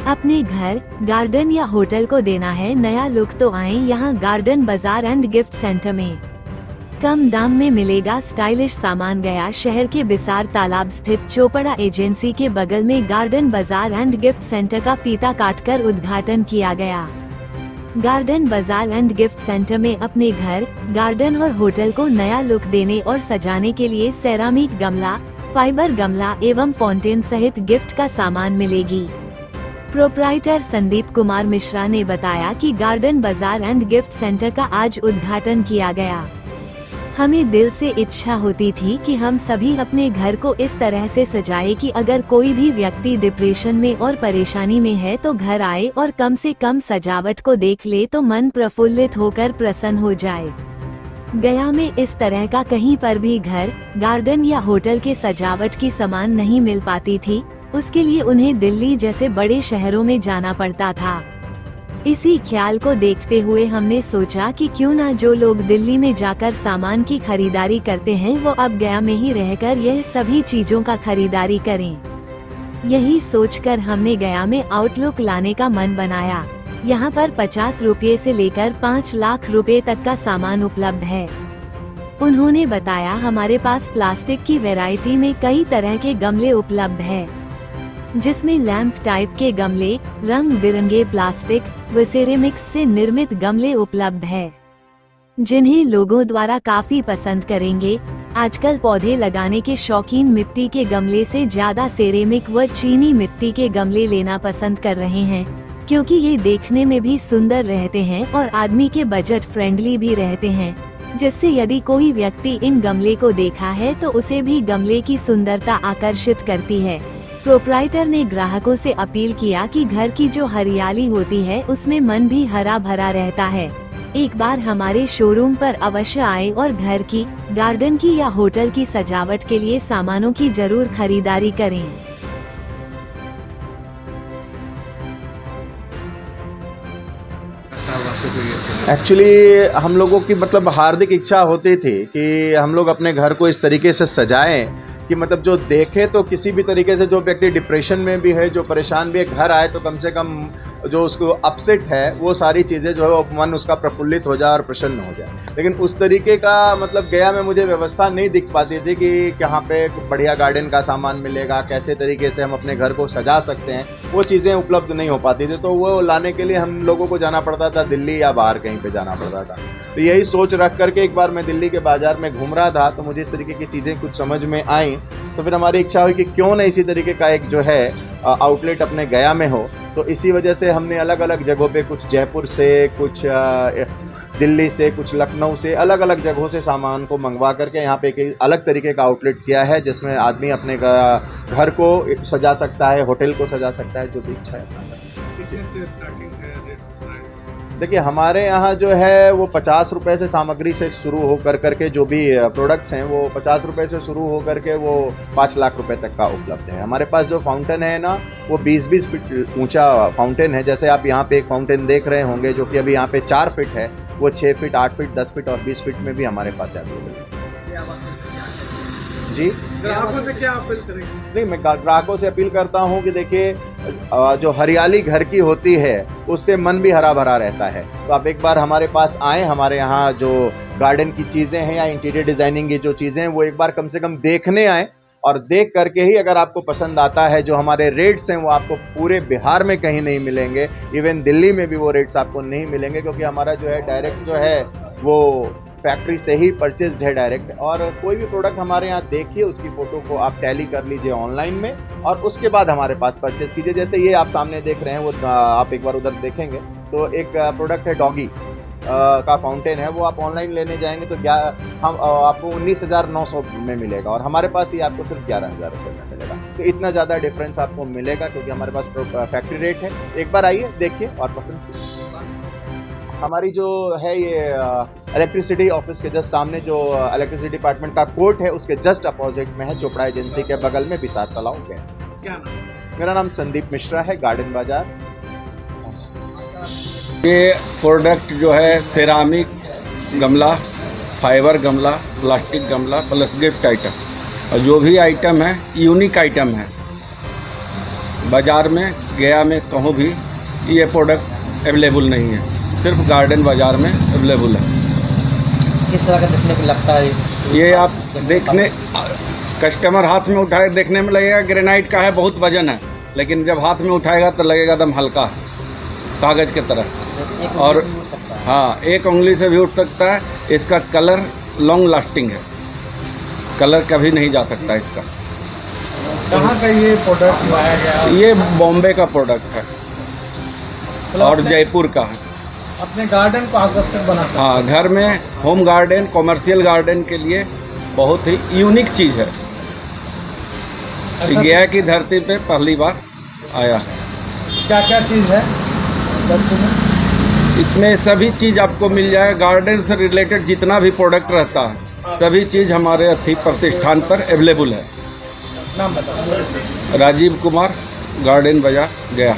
अपने घर, गार्डन या होटल को देना है नया लुक तो आए यहाँ गार्डन बाजार एंड गिफ्ट सेंटर में। कम दाम में मिलेगा स्टाइलिश सामान। गया शहर के बिसार तालाब स्थित चोपड़ा एजेंसी के बगल में गार्डन बाजार एंड गिफ्ट सेंटर का फीता काटकर उद्घाटन किया गया। गार्डन बाजार एंड गिफ्ट सेंटर में अपने घर, गार्डन और होटल को नया लुक देने और सजाने के लिए सेरामिक गमला, फाइबर गमला एवं फाउंटेन सहित गिफ्ट का सामान मिलेगी। प्रोप्राइटर संदीप कुमार मिश्रा ने बताया कि गार्डन बाजार एंड गिफ्ट सेंटर का आज उद्घाटन किया गया। हमें दिल से इच्छा होती थी कि हम सभी अपने घर को इस तरह से सजाए कि अगर कोई भी व्यक्ति डिप्रेशन में और परेशानी में है तो घर आए और कम से कम सजावट को देख ले तो मन प्रफुल्लित होकर प्रसन्न हो जाए। गया में इस तरह का कहीं पर भी घर, गार्डन या होटल के सजावट की सामान नहीं मिल पाती थी। उसके लिए उन्हें दिल्ली जैसे बड़े शहरों में जाना पड़ता था। इसी ख्याल को देखते हुए हमने सोचा कि क्यों ना जो लोग दिल्ली में जाकर सामान की खरीदारी करते हैं वो अब गया में ही रहकर यह सभी चीजों का खरीदारी करें। यही सोचकर हमने गया में आउटलुक लाने का मन बनाया। यहाँ पर 50 रुपये से लेकर 5 लाख रुपए तक का सामान उपलब्ध है। उन्होंने बताया हमारे पास प्लास्टिक की वैरायटी में कई तरह के गमले उपलब्ध है, जिसमें लैंप टाइप के गमले, रंग बिरंगे प्लास्टिक व सिरेमिक्स से निर्मित गमले उपलब्ध है, जिन्हें लोगों द्वारा काफी पसंद करेंगे। आजकल पौधे लगाने के शौकीन मिट्टी के गमले से ज्यादा सिरेमिक व चीनी मिट्टी के गमले लेना पसंद कर रहे हैं, क्योंकि ये देखने में भी सुंदर रहते हैं और आदमी के बजट फ्रेंडली भी रहते हैं, जिससे यदि कोई व्यक्ति इन गमले को देखा है तो उसे भी गमले की सुंदरता आकर्षित करती है। प्रोप्राइटर ने ग्राहकों से अपील किया कि घर की जो हरियाली होती है उसमें मन भी हरा भरा रहता है। एक बार हमारे शोरूम पर अवश्य आए और घर की, गार्डन की या होटल की सजावट के लिए सामानों की जरूर खरीदारी करें। एक्चुअली हम लोगों की मतलब हार्दिक इच्छा होती थी कि हम लोग अपने घर को इस तरीके से सजाएं कि मतलब जो देखे तो किसी भी तरीके से, जो व्यक्ति डिप्रेशन में भी है, जो परेशान भी है, घर आए तो कम से कम जो उसको अपसेट है वो सारी चीज़ें जो है वो मन उसका प्रफुल्लित हो जाए और प्रसन्न हो जाए। लेकिन उस तरीके का मतलब गया में मुझे व्यवस्था नहीं दिख पाती थी कि कहाँ पे बढ़िया गार्डन का सामान मिलेगा, कैसे तरीके से हम अपने घर को सजा सकते हैं, वो चीज़ें उपलब्ध नहीं हो पाती थी। तो वो लाने के लिए हम लोगों को जाना पड़ता था दिल्ली या बाहर कहीं पर जाना पड़ता था। तो यही सोच रख करके एक बार मैं दिल्ली के बाज़ार में घूम रहा था तो मुझे इस तरीके की चीज़ें कुछ समझ में आई। तो फिर हमारी इच्छा हुई कि क्यों ना इसी तरीके का एक जो है आउटलेट अपने गया में हो। तो इसी वजह से हमने अलग अलग जगहों पे, कुछ जयपुर से, कुछ दिल्ली से, कुछ लखनऊ से, अलग अलग जगहों से सामान को मंगवा करके यहाँ पे एक अलग तरीके का आउटलेट किया है, जिसमें आदमी अपने घर को सजा सकता है, होटल को सजा सकता है, जो भी इच्छा है। देखिए हमारे यहाँ जो है वो 50 रुपये से सामग्री से शुरू हो करके जो भी प्रोडक्ट्स हैं वो 50 रुपये से शुरू हो करके वो 5 लाख रुपए तक का उपलब्ध है। हमारे पास जो फाउंटेन है ना वो 20-20 फीट ऊंचा फाउंटेन है। जैसे आप यहाँ पे एक फाउंटेन देख रहे होंगे जो कि अभी यहाँ पे 4 फीट है, वो 6 फीट, 8 फीट, 10 फीट और 20 फीट में भी हमारे पास अवेलेबल है। जी, ग्राहकों से क्या अपील करेंगे? नहीं, मैं ग्राहकों से अपील करता हूँ कि देखिए जो हरियाली घर की होती है उससे मन भी हरा भरा रहता है। तो आप एक बार हमारे पास आएँ, हमारे यहाँ जो गार्डन की चीज़ें हैं या इंटीरियर डिज़ाइनिंग की जो चीज़ें हैं वो एक बार कम से कम देखने आएँ, और देख करके ही अगर आपको पसंद आता है, जो हमारे रेट्स हैं वो आपको पूरे बिहार में कहीं नहीं मिलेंगे, इवन दिल्ली में भी वो रेट्स आपको नहीं मिलेंगे, क्योंकि हमारा जो है डायरेक्ट जो है वो फैक्ट्री से ही परचेज्ड है डायरेक्ट। और कोई भी प्रोडक्ट हमारे यहाँ देखिए, उसकी फ़ोटो को आप टैली कर लीजिए ऑनलाइन में और उसके बाद हमारे पास परचेज़ कीजिए। जैसे ये आप सामने देख रहे हैं वो आप एक बार उधर देखेंगे तो एक प्रोडक्ट है डॉगी का फाउंटेन है, वो आप ऑनलाइन लेने जाएंगे तो हम आपको 19,900 में मिलेगा और हमारे पास ही आपको सिर्फ 11,000 रुपये में मिलेगा। तो इतना ज़्यादा डिफरेंस आपको मिलेगा क्योंकि हमारे पास फैक्ट्री रेट है। एक बार आइए, देखिए और पसंद कीजिए। हमारी जो है ये इलेक्ट्रिसिटी ऑफिस के जस्ट सामने जो इलेक्ट्रिसिटी डिपार्टमेंट का कोर्ट है उसके जस्ट अपोजिट में है, चोपड़ा एजेंसी के बगल में बिसार तालाब पे। क्या नाम? मेरा नाम संदीप मिश्रा है, गार्डन बाजार। ये प्रोडक्ट जो है सेरामिक गमला, फाइबर गमला, प्लास्टिक गमला प्लस गिफ्ट आइटम, और जो भी आइटम है यूनिक आइटम है। बाज़ार में गया में कहूँ भी ये प्रोडक्ट अवेलेबल नहीं है, सिर्फ गार्डन बाज़ार में अवेलेबल है। किस तरह का देखने को लगता है ये आप देखने कस्टमर हाथ में उठाए देखने में लगेगा ग्रेनाइट का है, बहुत वजन है, लेकिन जब हाथ में उठाएगा तो लगेगा एकदम हल्का है, कागज़ की तरह। एक और उंगली से उठ सकता है। हाँ, एक उंगली से भी उठ सकता है। इसका कलर लॉन्ग लास्टिंग है, कलर कभी नहीं जा सकता इसका। कहाँ का ये प्रोडक्ट लाया गया? ये बॉम्बे का प्रोडक्ट है और जयपुर का है। अपने गार्डन को आकर्षक बनाता हाँ, घर में होम गार्डन, कॉमर्शियल गार्डन के लिए बहुत ही यूनिक चीज़ है। गया की धरती पे पहली बार आया है। क्या क्या चीज़ है इसमें सभी चीज़ आपको मिल जाए, गार्डन से रिलेटेड जितना भी प्रोडक्ट रहता है सभी चीज़ हमारे अथी प्रतिष्ठान पर अवेलेबल है। नाम बताओ। राजीव कुमार, गार्डन बाजार, गया।